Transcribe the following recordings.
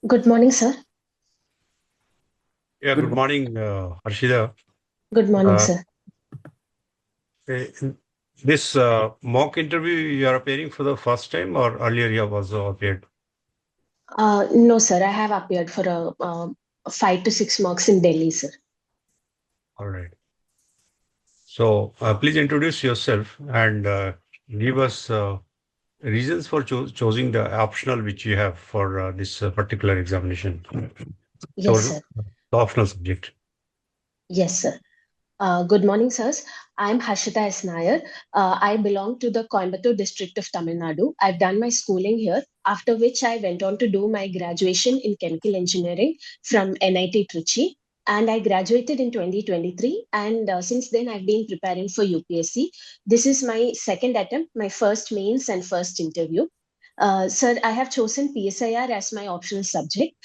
Good morning, sir. Yeah, good morning, Harshida. Good morning, Uh, sir. in this mock interview, you are appearing for the first time, or earlier you have also appeared? No, sir. I have appeared for 5 to 6 marks in Delhi, sir. All right. So please introduce yourself and give us reasons for choosing the optional which you have for this particular examination. Yes, So sir. the optional subject. Yes, sir. Good morning, sirs. I'm Harshidaa S Nair. I belong to the Coimbatore district of Tamil Nadu. I've done my schooling here, after which I went on to do my graduation in chemical engineering from NIT Trichy. And I graduated in 2023. And since then, I've been preparing for UPSC. This is my second attempt, my first mains and first interview. Sir, I have chosen PSIR as my optional subject.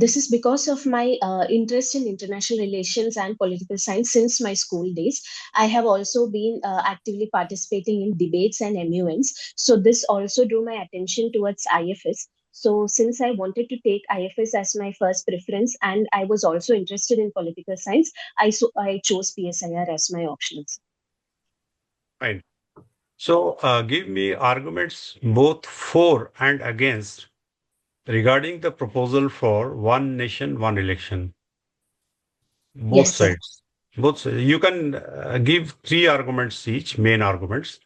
This is because of my interest in international relations and political science since my school days. I have also been actively participating in debates and MUNs. So this also drew my attention towards IFS. So since I wanted to take IFS as my first preference and I was also interested in political science, I chose PSIR as my options. Fine. So give me arguments both for and against regarding the proposal for one nation, one election. Both Yes, sir. sides. Both sides. You can give three arguments each, main arguments,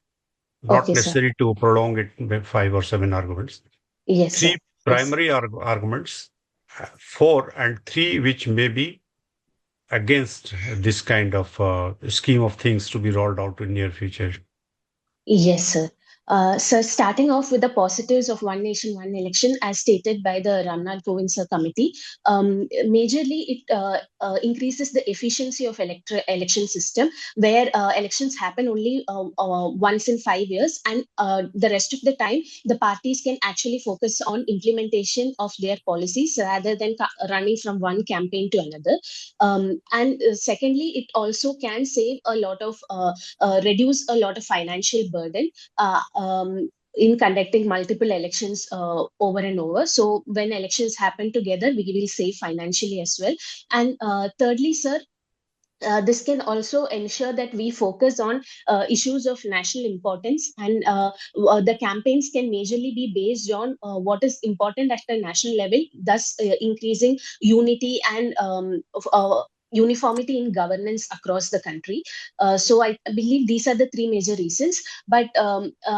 not Okay, sir. necessary to prolong it by 5 or 7 arguments. Yes, Three sir. Yes. primary arguments, four and three, which may be against this kind of scheme of things to be rolled out in near future. Yes, sir. So starting off with the positives of one nation, one election, as stated by the Ramnath Kovind Sir committee, majorly it increases the efficiency of election system, where elections happen only once in 5 years, and the rest of the time the parties can actually focus on implementation of their policies rather than running from one campaign to another. And secondly, it also can save a lot of reduce a lot of financial burden in conducting multiple elections over and over. So when elections happen together, we will save financially as well. And thirdly, sir, this can also ensure that we focus on issues of national importance, and the campaigns can majorly be based on what is important at the national level, thus increasing unity and uniformity in governance across the country. So I believe these are the three major reasons. But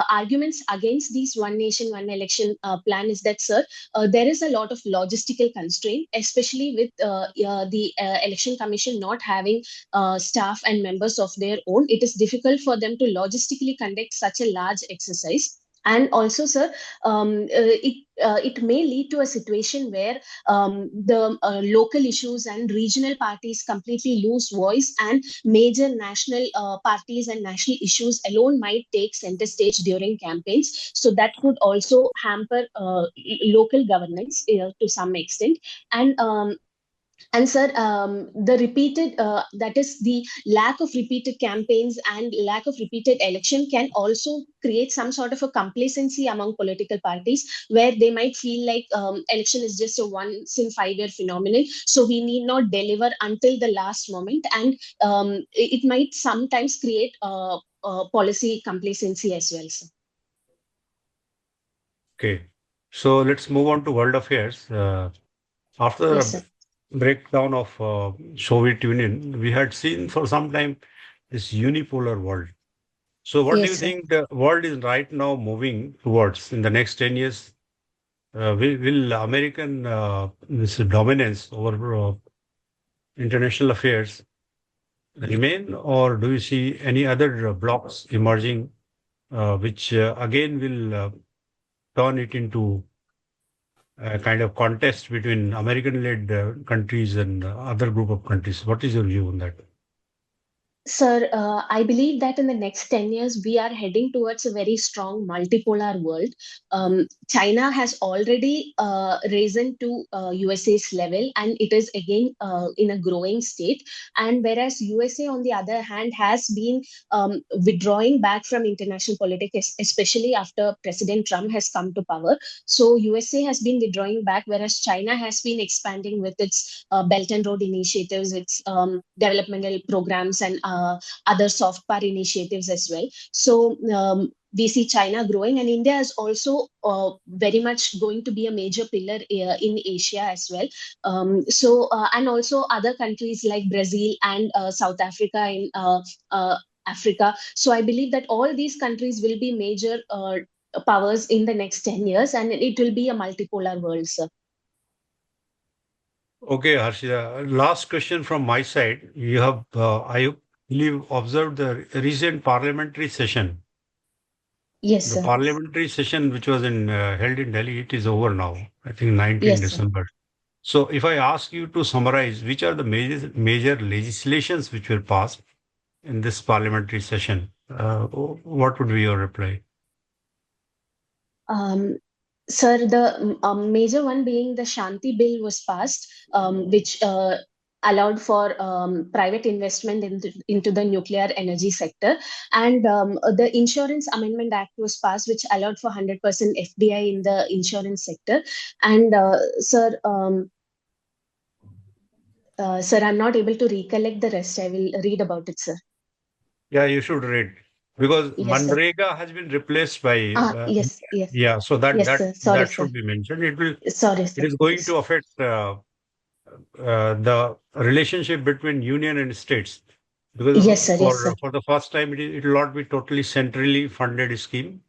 arguments against these one nation, one election plan is that, sir, there is a lot of logistical constraint, especially with the election commission not having staff and members of their own. It is difficult for them to logistically conduct such a large exercise. And also, sir, it may lead to a situation where the local issues and regional parties completely lose voice, and major national parties and national issues alone might take center stage during campaigns. So that could also hamper local governance to some extent. And sir, the repeated that is the lack of repeated campaigns and lack of repeated election can also create some sort of a complacency among political parties, where they might feel like election is just a once in 5 year phenomenon, so we need not deliver until the last moment. And it might sometimes create policy complacency as well, sir. Okay. So let's move on to world affairs. After Yes, a sir. breakdown of Soviet Union, we had seen for some time this unipolar world. So what do Yes, you sir. think the world is right now moving towards in the next 10 years? Will American this dominance over international affairs remain, or do you see any other blocks emerging, which again will turn it into a kind of contest between American-led countries and other group of countries? What is your view on that? Sir, I believe that in the next 10 years, we are heading towards a very strong multipolar world. China has already risen to USA's level, and it is again in a growing state. And whereas USA, on the other hand, has been withdrawing back from international politics, especially after President Trump has come to power. So USA has been withdrawing back, whereas China has been expanding with its Belt and Road initiatives, its developmental programs, and other soft power initiatives as well. So we see China growing, and India is also very much going to be a major pillar in Asia as well. And also other countries like Brazil and South Africa in Africa. So I believe that all these countries will be major powers in the next 10 years, and it will be a multipolar world, sir. Okay, Harshida. Last question from my side. You have, I believe, observed the recent parliamentary session. Yes, The sir. parliamentary session, which was held in Delhi, it is over now. I think 19 Yes, sir. December. So, if I ask you to summarize, which are the major legislations which were passed in this parliamentary session, what would be your reply? Um, Sir, the major one being the Shanti Bill was passed, which allowed for private investment into the nuclear energy sector. And the Insurance Amendment Act was passed, which allowed for 100% FDI in the insurance sector. And sir, I'm not able to recollect the rest. I will read about it, sir. Yeah, you should read because Yes, sir. Manrega has been replaced by Yes, yes, yeah. So that yes, that sir. Sorry, that sir. should be mentioned. It will. Sorry, It sir. is going Yes, to affect the relationship between union and states because yes, sir. Yes, sir. for the first time it will not be totally centrally funded scheme.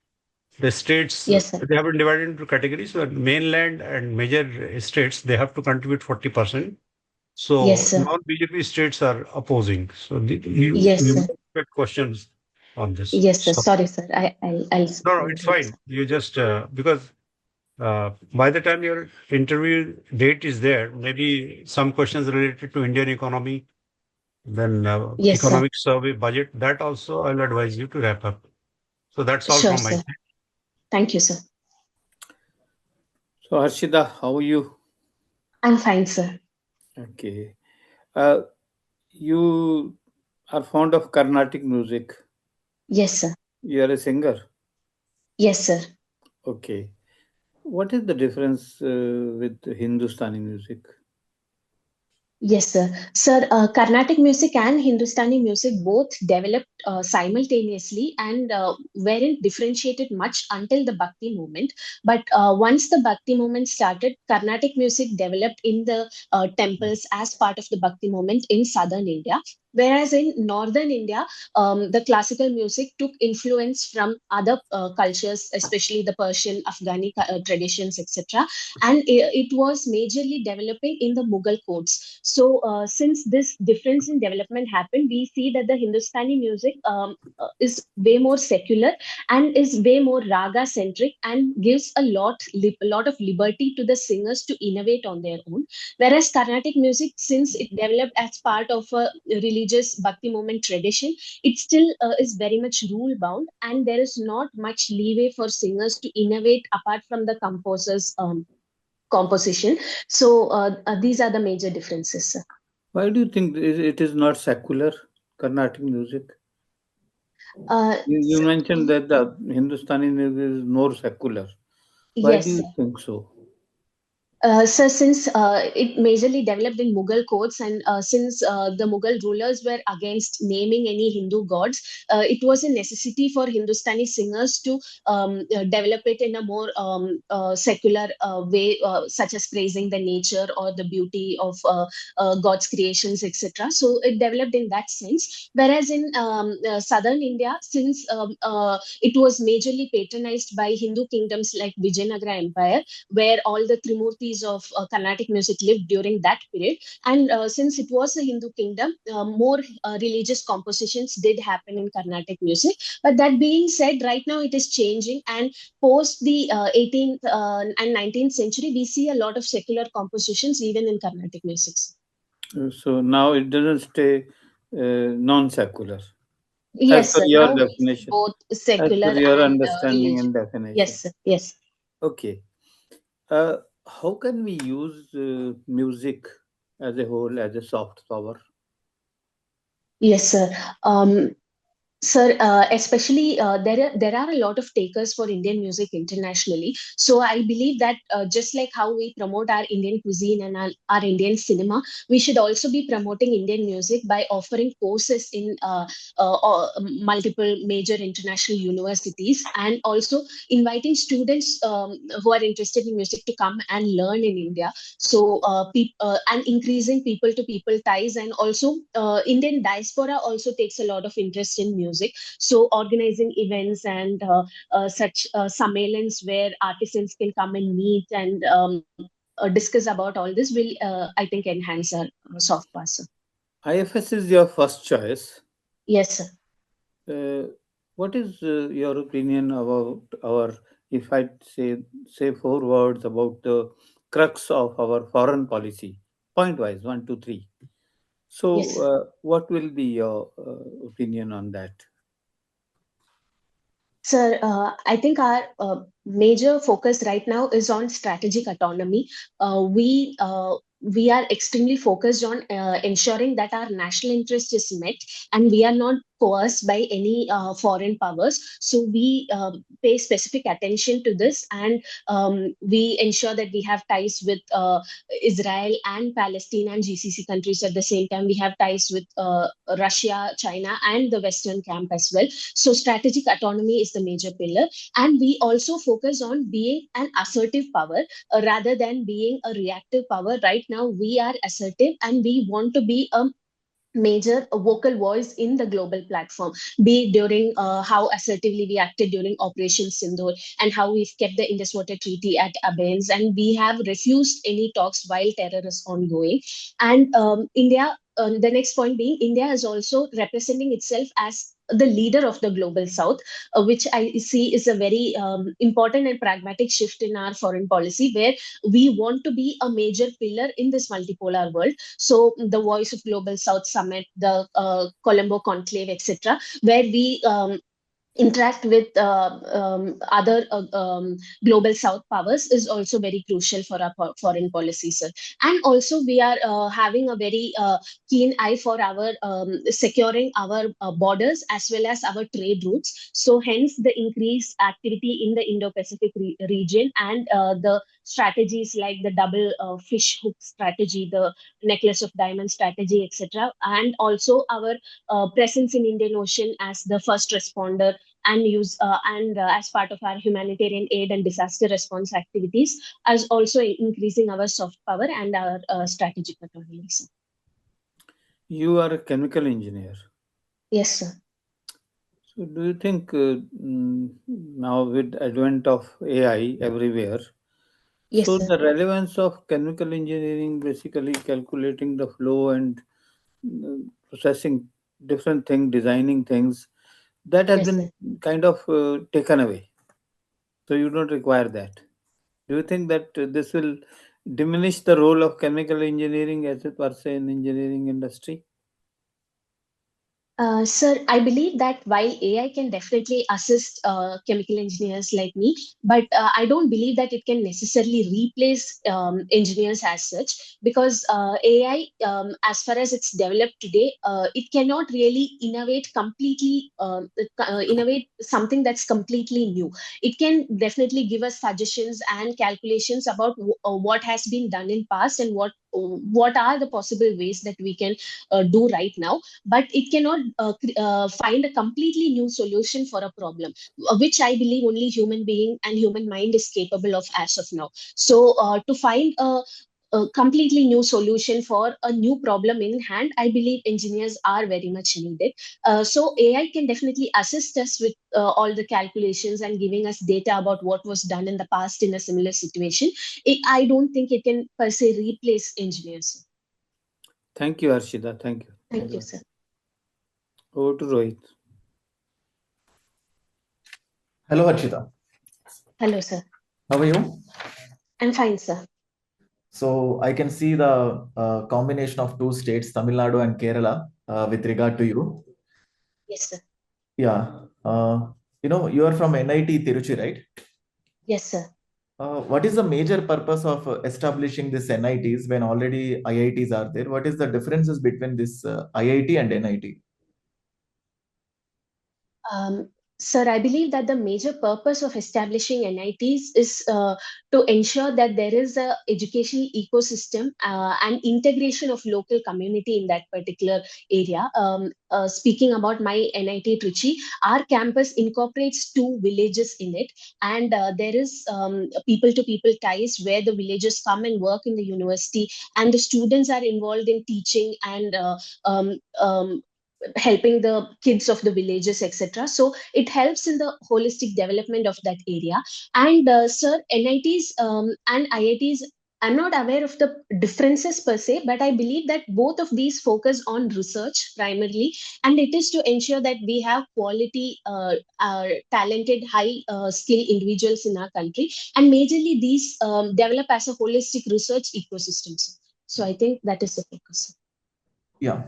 The states Yes, sir. they have been divided into categories. So mainland and major states they have to contribute 40%. Yes, So sir. non-BJP states are opposing. So Yes, you sir. may expect questions on this. Yes, sir. So Sorry, sir. no, I'll it's read, sir. fine. You just because by the time your interview date is there, maybe some questions related to Indian economy, then Yes, sir. economic survey budget, that also I'll advise you to wrap up. So that's all Sure, from my sir. side. Thank you, sir. So, Harshida, how are you? I'm fine, sir. Okay. Uh, you are fond of Carnatic music. Yes, sir. You are a singer. Yes, sir. Okay. What is the difference with Hindustani music? Yes, sir. Sir, Carnatic music and Hindustani music both developed simultaneously and weren't differentiated much until the Bhakti movement. But once the Bhakti movement started, Carnatic music developed in the temples as part of the Bhakti movement in southern India. Whereas in northern India, the classical music took influence from other cultures, especially the Persian, Afghani traditions, etc. And it was majorly developing in the Mughal courts. So, since this difference in development happened, we see that the Hindustani music is way more secular and is way more raga centric and gives a lot of liberty to the singers to innovate on their own. Whereas Carnatic music, since it developed as part of a religious Bhakti movement tradition, it still is very much rule bound, and there is not much leeway for singers to innovate apart from the composer's composition. So these are the major differences, sir. Why do you think it is not secular, Carnatic music? Uh, You s- mentioned that the Hindustani music is more secular. Why do yes, you sir. think so? So since it majorly developed in Mughal courts, and since the Mughal rulers were against naming any Hindu gods, it was a necessity for Hindustani singers to develop it in a more secular way, such as praising the nature or the beauty of God's creations, etc. So it developed in that sense. Whereas in southern India, since it was majorly patronized by Hindu kingdoms like Vijayanagara Empire, where all the Trimurtis of Carnatic music lived during that period. And since it was a Hindu kingdom, more religious compositions did happen in Carnatic music. But that being said, right now it is changing. And post the 18th and 19th century, we see a lot of secular compositions even in Carnatic music. So now it doesn't stay non-secular, as Yes, per sir. your Now we see definition, both as secular per your and understanding religion. and definition. Yes, sir. Yes. Okay. How can we use music as a whole as a soft power? Yes, sir. Sir, especially there are a lot of takers for Indian music internationally. So I believe that just like how we promote our Indian cuisine and our Indian cinema, we should also be promoting Indian music by offering courses in multiple major international universities, and also inviting students who are interested in music to come and learn in India. So and increasing people to people ties, and also Indian diaspora also takes a lot of interest in music. So organizing events and such sammelans where artisans can come and meet and discuss about all this will, I think, enhance our soft power, sir. IFS is your first choice. Yes, sir. Uh, what is your opinion about our, if I say four words about the crux of our foreign policy, point wise, one, two, three. So, Yes. what will be your opinion on that? Sir, I think our major focus right now is on strategic autonomy. We are extremely focused on ensuring that our national interest is met, and we are not coerced by any foreign powers. So we pay specific attention to this, and we ensure that we have ties with Israel and Palestine and GCC countries at the same time. We have ties with Russia, China, and the Western camp as well. So strategic autonomy is the major pillar. And we also focus on being an assertive power rather than being a reactive power. Right now, we are assertive and we want to be a major vocal voice in the global platform, be it during how assertively we acted during Operation Sindoor, and how we've kept the Indus Water Treaty at abeyance, and we have refused any talks while terror is ongoing. And the next point being, India is also representing itself as the leader of the global south, which I see is a very important and pragmatic shift in our foreign policy, where we want to be a major pillar in this multipolar world. So the Voice of Global South Summit, the Colombo Conclave, etc., where we interact with other global south powers, is also very crucial for our foreign policy, sir. And also we are having a very keen eye for our securing our borders as well as our trade routes. So hence the increased activity in the Indo-Pacific region, and the strategies like the double fish hook strategy, the necklace of diamonds strategy, etc., and also our presence in Indian Ocean as the first responder, and use and as part of our humanitarian aid and disaster response activities, as also increasing our soft power and our strategic autonomy, sir. You are a chemical engineer. Yes, sir. So, do you think now with advent of AI everywhere, Yes, so sir. the relevance of chemical engineering, basically calculating the flow and processing different things, designing things, that has Yes, been sir. kind of taken away. So you don't require that. Do you think that this will diminish the role of chemical engineering as a per se in engineering industry? Sir, I believe that while AI can definitely assist chemical engineers like me, but I don't believe that it can necessarily replace engineers as such, because AI, as far as it's developed today, it cannot really innovate something that's completely new. It can definitely give us suggestions and calculations about what has been done in past, and what are the possible ways that we can do right now, but it cannot find a completely new solution for a problem, which I believe only human being and human mind is capable of as of now. So to find a completely new solution for a new problem in hand, I believe engineers are very much needed. So AI can definitely assist us with all the calculations and giving us data about what was done in the past in a similar situation. I don't think it can per se replace engineers. Thank you, Harshida. Thank you. Thank you, sir. Over to Rohit. Hello, Harshida. Hello, sir. How are you? I'm fine, sir. So I can see the combination of two states, Tamil Nadu and Kerala. with regard to you. Yes, sir. Yeah. You are from NIT Tiruchi, right? Yes, sir. What is the major purpose of establishing this NITs when already IITs are there? What is the differences between this IIT and NIT? Um, Sir, I believe that the major purpose of establishing NITs is to ensure that there is a educational ecosystem and integration of local community in that particular area. Speaking about my NIT Trichy, our campus incorporates two villages in it, and there is people-to-people ties where the villagers come and work in the university, and the students are involved in teaching and um, um, helping the kids of the villages, etc. So it helps in the holistic development of that area. And sir, NITs and IITs, I'm not aware of the differences per se, but I believe that both of these focus on research primarily, and it is to ensure that we have quality, talented, high skill individuals in our country, and majorly these develop as a holistic research ecosystem. So I think that is the focus. Yeah.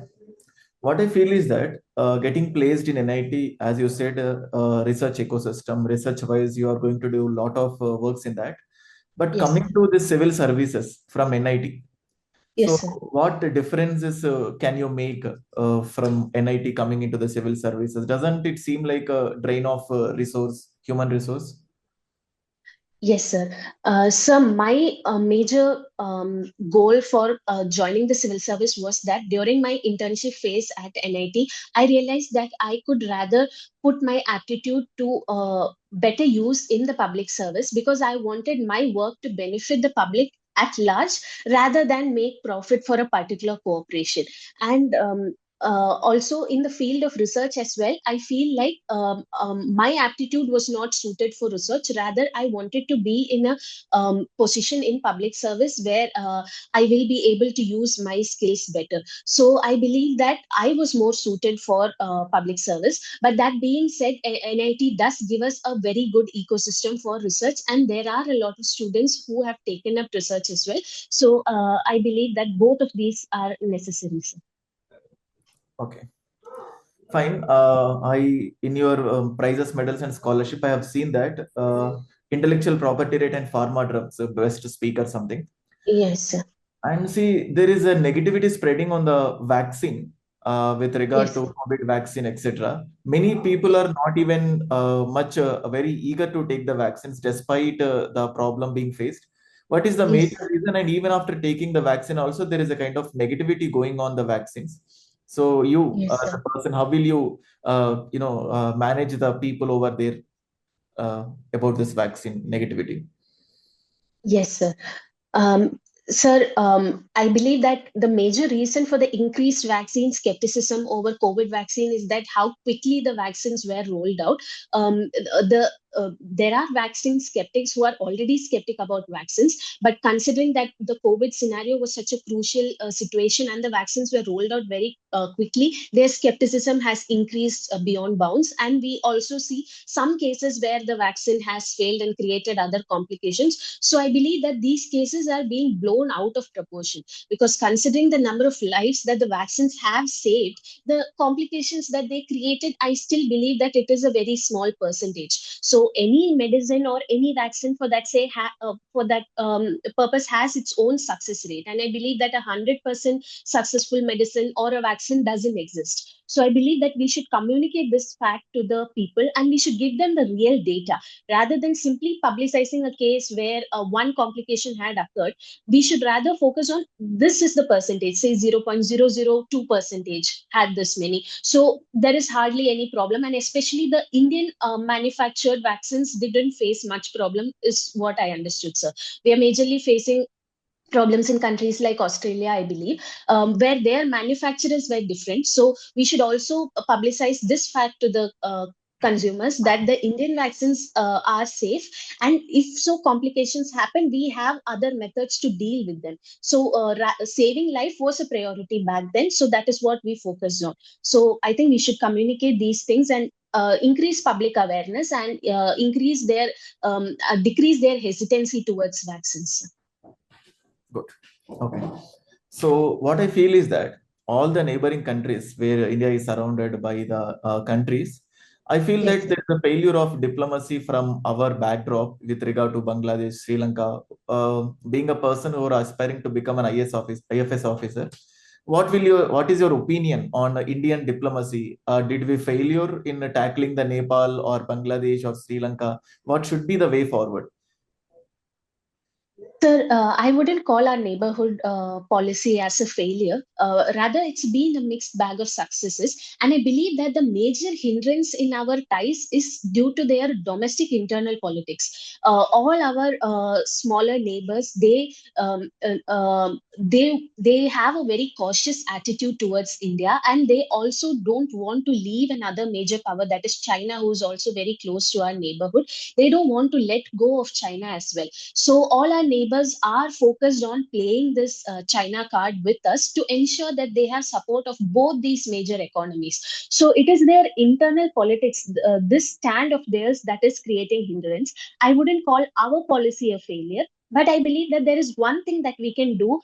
What I feel is that getting placed in NIT, as you said, research ecosystem, research wise, you are going to do a lot of works in that. But Yes, coming to the civil services from NIT, so yes, sir. what differences can you make from NIT coming into the civil services? Doesn't it seem like a drain of human resource? Yes, sir. So my major goal for joining the civil service was that during my internship phase at NIT, I realized that I could rather put my aptitude to better use in the public service, because I wanted my work to benefit the public at large rather than make profit for a particular corporation. And also in the field of research as well, I feel like my aptitude was not suited for research. Rather, I wanted to be in a position in public service where I will be able to use my skills better. So I believe that I was more suited for public service. But that being said, NIT does give us a very good ecosystem for research, and there are a lot of students who have taken up research as well. So I believe that both of these are necessary, sir. Okay. Fine. In your prizes, medals, and scholarship, I have seen that intellectual property rate and pharma drugs, best speaker something. Yes, sir. And see, there is a negativity spreading on the vaccine with regard Yes, to sir. COVID vaccine, etc. Many people are not even much very eager to take the vaccines despite the problem being faced. What is the Yes, major sir. reason? And even after taking the vaccine, also there is a kind of negativity going on the vaccines. So you, Yes, the sir. person, how will you, manage the people over there about this vaccine negativity? Yes, sir. Um, Sir, I believe that the major reason for the increased vaccine skepticism over COVID vaccine is that how quickly the vaccines were rolled out. There are vaccine skeptics who are already skeptic about vaccines, but considering that the COVID scenario was such a crucial situation and the vaccines were rolled out very quickly, their skepticism has increased beyond bounds. And we also see some cases where the vaccine has failed and created other complications. So I believe that these cases are being blown out of proportion, because considering the number of lives that the vaccines have saved, the complications that they created, I still believe that it is a very small percentage. So any medicine or any vaccine for that for that purpose has its own success rate, and I believe that 100% successful medicine or a vaccine doesn't exist. So I believe that we should communicate this fact to the people, and we should give them the real data rather than simply publicizing a case where one complication had occurred. We should rather focus on this is the percentage, say 0.002 percentage had this many. So there is hardly any problem, and especially the Indian manufactured vaccines didn't face much problem, is what I understood, sir. We are majorly facing problems in countries like Australia, I believe, where their manufacturers were different. So we should also publicize this fact to the consumers that the Indian vaccines are safe. And if so complications happen, we have other methods to deal with them. So saving life was a priority back then. So that is what we focused on. So I think we should communicate these things and increase public awareness and decrease their hesitancy towards vaccines. Good. Okay. So what I feel is that all the neighboring countries where India is surrounded by the countries, I feel Yes, that there is a failure of diplomacy from our backdrop with regard to Bangladesh, Sri Lanka. Being a person who are aspiring to become an IFS officer, what is your opinion on Indian diplomacy? Did we failure in tackling the Nepal or Bangladesh or Sri Lanka? What should be the way forward? sir, I wouldn't call our neighborhood policy as a failure. Rather, it's been a mixed bag of successes. And I believe that the major hindrance in our ties is due to their domestic internal politics. All our smaller neighbors, they have a very cautious attitude towards India, and they also don't want to leave another major power, that is China, who's also very close to our neighborhood. They don't want to let go of China as well. So all our neighbors are focused on playing this China card with us to ensure that they have support of both these major economies. So it is their internal politics, this stand of theirs, that is creating hindrance. I wouldn't call our policy a failure. But I believe that there is one thing that we can do.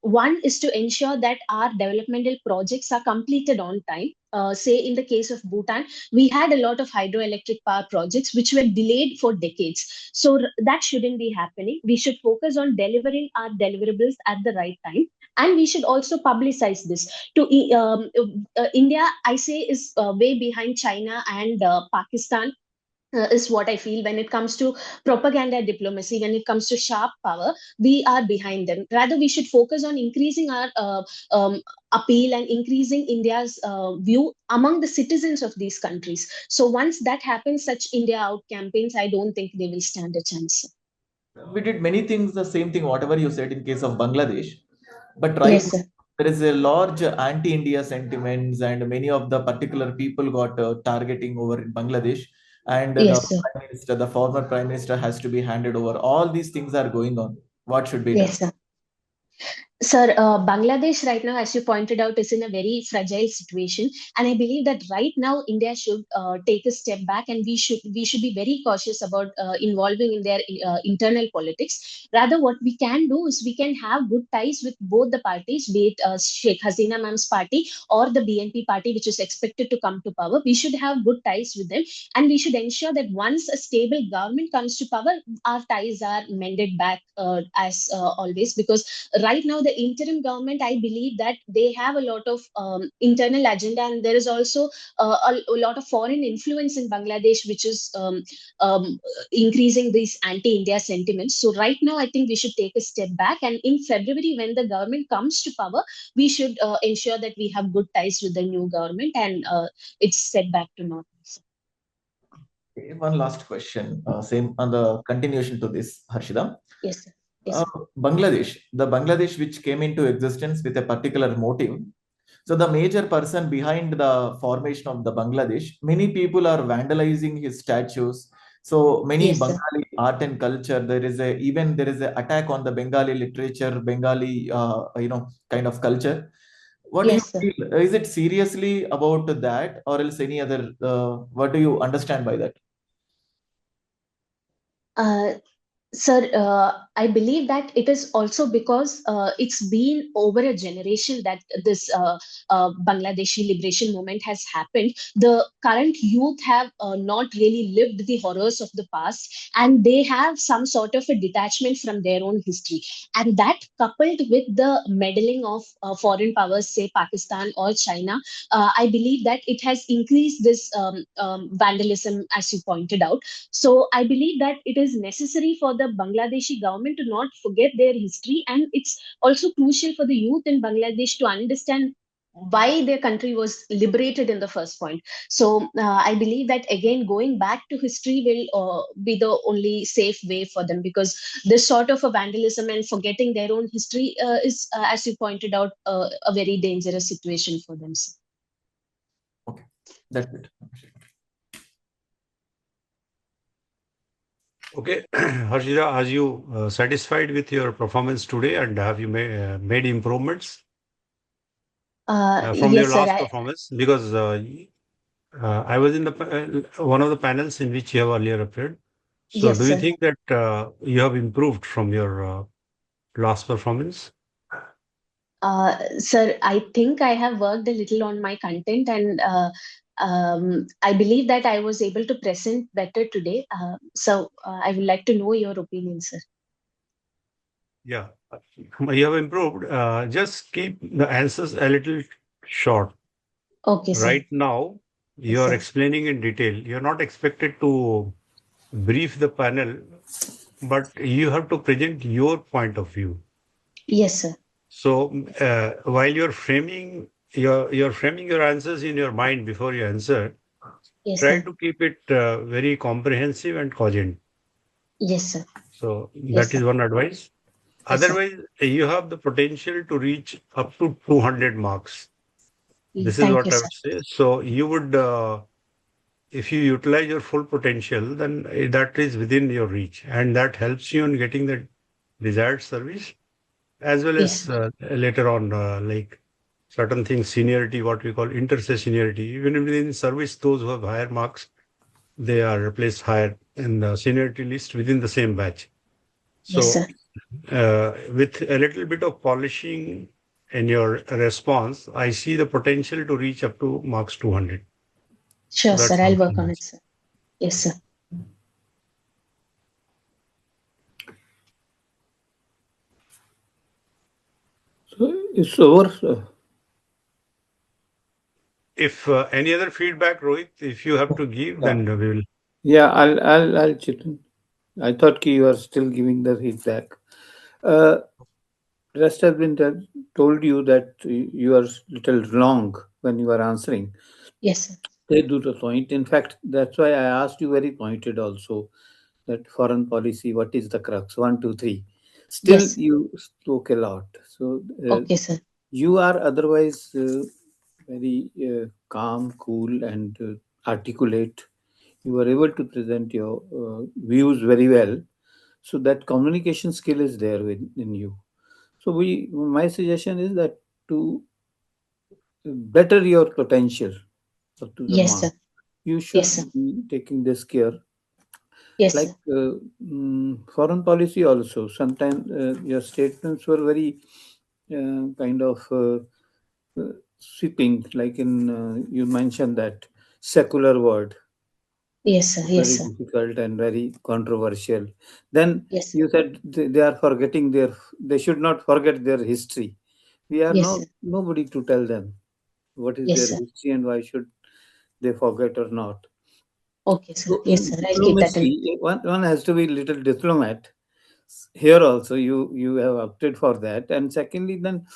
One is to ensure that our developmental projects are completed on time. Say in the case of Bhutan, we had a lot of hydroelectric power projects which were delayed for decades. So that shouldn't be happening. We should focus on delivering our deliverables at the right time. And we should also publicize this to India. I say is way behind China and Pakistan, is what I feel when it comes to propaganda diplomacy. When it comes to sharp power, we are behind them. Rather, we should focus on increasing our appeal and increasing India's view among the citizens of these countries. So once that happens, such India out campaigns, I don't think they will stand a chance. We did many things, the same thing, whatever you said in case of Bangladesh. But right Yes, now, sir. there is a large anti-India sentiments, and many of the particular people got targeting over in Bangladesh. And the Yes, sir. prime minister, the former prime minister, has to be handed over. All these things are going on. What should be done? Yes, sir. Sir, Bangladesh right now, as you pointed out, is in a very fragile situation, and I believe that right now India should take a step back, and we should be very cautious about involving in their internal politics. Rather, what we can do is we can have good ties with both the parties, be it Sheikh Hasina Ma'am's party or the BNP party, which is expected to come to power. We should have good ties with them, and we should ensure that once a stable government comes to power, our ties are mended back as always. Because right now the interim government, I believe that they have a lot of internal agenda, and there is also a lot of foreign influence in Bangladesh, which is increasing these anti-India sentiments. So right now I think we should take a step back, and in February, when the government comes to power, we should ensure that we have good ties with the new government, and it's set back to normal. Okay, one last question, same on the continuation to this, Harshida. Yes, sir. Yes, Uh, sir. the Bangladesh which came into existence with a particular motive. So the major person behind the formation of the Bangladesh, many people are vandalizing his statues. So many Yes, sir. Bengali art and culture. There is a attack on the Bengali literature, Bengali kind of culture. What do you Yes, sir. feel? Is it seriously about that, or else any other? What do you understand by that? Uh, Sir, I believe that it is also because it's been over a generation that this Bangladeshi liberation movement has happened. The current youth have not really lived the horrors of the past, and they have some sort of a detachment from their own history. And that, coupled with the meddling of foreign powers, say Pakistan or China, I believe that it has increased this vandalism, as you pointed out. So I believe that it is necessary for the Bangladeshi government to not forget their history, and it's also crucial for the youth in Bangladesh to understand why their country was liberated in the first point. So I believe that again going back to history will be the only safe way for them, because this sort of a vandalism and forgetting their own history is, as you pointed out, a very dangerous situation for them. Okay, that's it. Okay, Harshida, are you satisfied with your performance today, and have you made improvements from your Yes, sir. last performance? Because I was in the one of the panels in which you have earlier appeared. So, do Yes, you sir. think that you have improved from your last performance? Sir, I think I have worked a little on my content, and I believe that I was able to present better today. I would like to know your opinion, sir. Yeah, you have improved. Just keep the answers a little short. Okay, sir. Right now, you Yes, are sir. explaining in detail. You're not expected to brief the panel, but you have to present your point of view. Yes, sir. So while you're framing your answers in your mind before you answer, Yes, try sir. to keep it very comprehensive and cogent. Yes, sir. So Yes, that sir. is one advice. Yes, sir. Otherwise, you have the potential to reach up to 200 marks. This is Thank what you, I sir. would say. So you would, if you utilize your full potential, then that is within your reach, and that helps you in getting the desired service, as well Yes, as sir. later on, like certain things, seniority, what we call inter-seniority. Even within service, those who have higher marks, they are placed higher in the seniority list within the same batch. Yes, So sir. with a little bit of polishing in your response, I see the potential to reach up to marks 200. So Sure, sir. that's I'll something work on it, else. sir. Yes, sir. So it's over. If any other feedback, Rohit, if you have to give, Yeah, then we will. yeah. I'll chip in. I thought you are still giving the feedback. Uh, rest has been told you that you are little wrong when you are answering. Yes, sir. They do the point. In fact, that's why I asked you very pointed also that foreign policy, what is the crux? One, two, three. Still, Yes. you spoke a lot. So Okay, sir. you are otherwise very calm, cool, and articulate. You are able to present your views very well. So that communication skill is there in you. So my suggestion is that to better your potential up to the Yes, mark, sir. you Yes, should sir. be taking this care. Yes, Like sir. foreign policy also, sometimes your statements were very kind of sweeping, like in you mentioned that secular word, Yes, sir. Yes, very sir. difficult and very controversial. Then Yes, sir. you said they are forgetting they should not forget their history. We are Yes, sir. nobody to tell them what is Yes, their sir. history and why should they forget or not. Okay, sir. So Yes, in sir. I'll keep that in. diplomacy, one has to be little diplomat. Here also, you have opted for that. And secondly, then,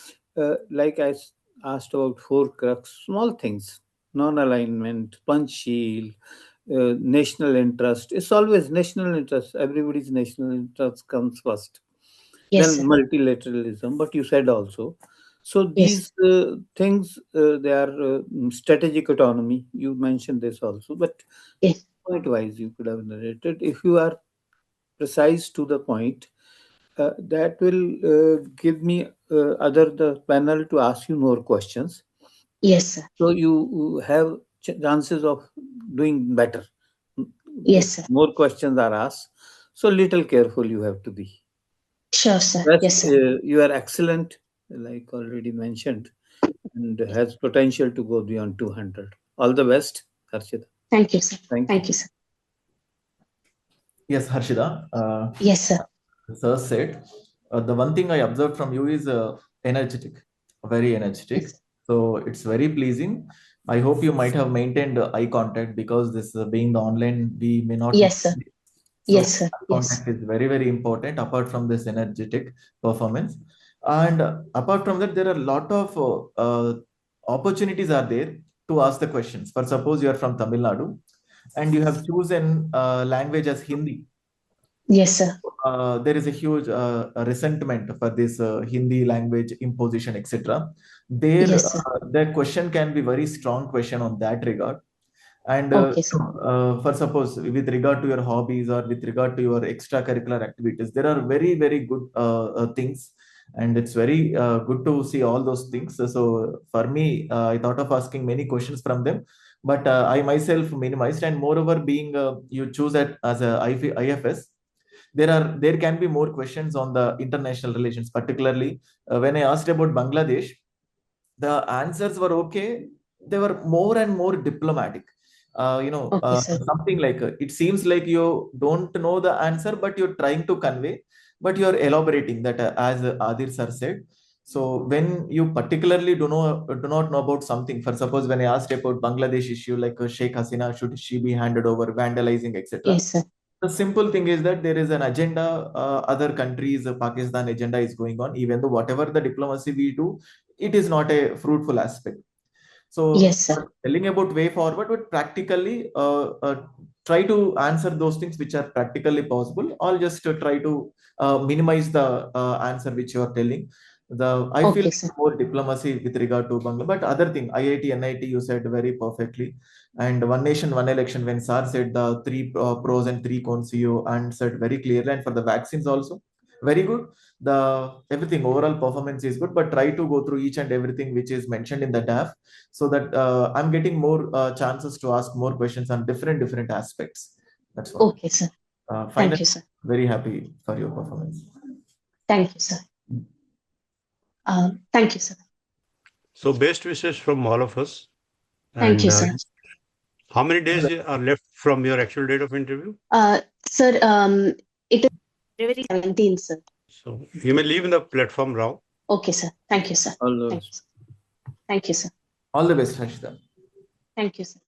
like asked about four crux, small things, non-alignment, punch shield, national interest. It's always national interest. Everybody's national interest comes first. Yes, Then sir. multilateralism. But you said also. So Yes. these things, they are strategic autonomy. You mentioned this also, but Yes. point wise you could have narrated. If you are precise to the point, that will give me other the panel to ask you more questions. Yes, sir. So you have chances of doing better Yes, if sir. more questions are asked. So little careful you have to be. Sure, sir. Rest, Yes, sir. you are excellent, like already mentioned, and Yes. has potential to go beyond 200. All the best, Harshita. Thank you, sir. Thank you. Thank you, sir. Yes, Harshida. Yes, sir. Sir said, the one thing I observed from you is energetic, very energetic. Yes. So it's very pleasing. I hope you might have maintained eye contact because this being the online, we may not. Yes, sir. So Yes, sir. eye Yes. contact is very, very important apart from this energetic performance. And apart from that, there are a lot of opportunities are there to ask the questions. For suppose you are from Tamil Nadu and you have chosen language as Hindi. Yes, sir. There is a huge resentment for this Hindi language imposition, etc. There, Yes, sir. the question can be very strong question on that regard. And Okay, sir. for suppose with regard to your hobbies or with regard to your extracurricular activities, there are very, very good things. And it's very good to see all those things. So for me, I thought of asking many questions from them, but I myself minimized. And moreover, being you choose that as a IFS, there can be more questions on the international relations. Particularly when I asked about Bangladesh, the answers were okay. They were more and more diplomatic. Okay, sir. Something like it seems like you don't know the answer, but you're trying to convey, but you're elaborating that, as Adir sir said. So when you particularly do not know about something, for suppose when I asked about Bangladesh issue, like Sheikh Hasina, should she be handed over, vandalizing, etc. Yes, sir. The simple thing is that there is an agenda, other countries, Pakistan agenda is going on, even though whatever the diplomacy we do, it is not a fruitful aspect. So Yes, sir. telling about way forward, but practically try to answer those things which are practically possible, or just try to minimize the answer which you are telling. I feel Okay, sir. more diplomacy with regard to Bangla. But other thing, IIT, NIT, you said very perfectly. And one nation, one election, when SAR said the three pros and three cons, you answered very clearly. And for the vaccines also, very good. The everything overall performance is good, but try to go through each and everything which is mentioned in the DAF, so that I'm getting more chances to ask more questions on different aspects. That's all. Okay, sir. Thank Finally, you, sir. very happy for your performance. Thank you, sir. Thank you, sir. So best wishes from all of us. Thank you, And sir. how many days are left from your actual date of interview? Sir, it is February 17th, sir. So you may leave the platform now. Okay, sir. Thank you, sir. All Thank those. you, sir. Thank you, sir. All the best, Harshida. Thank you, sir.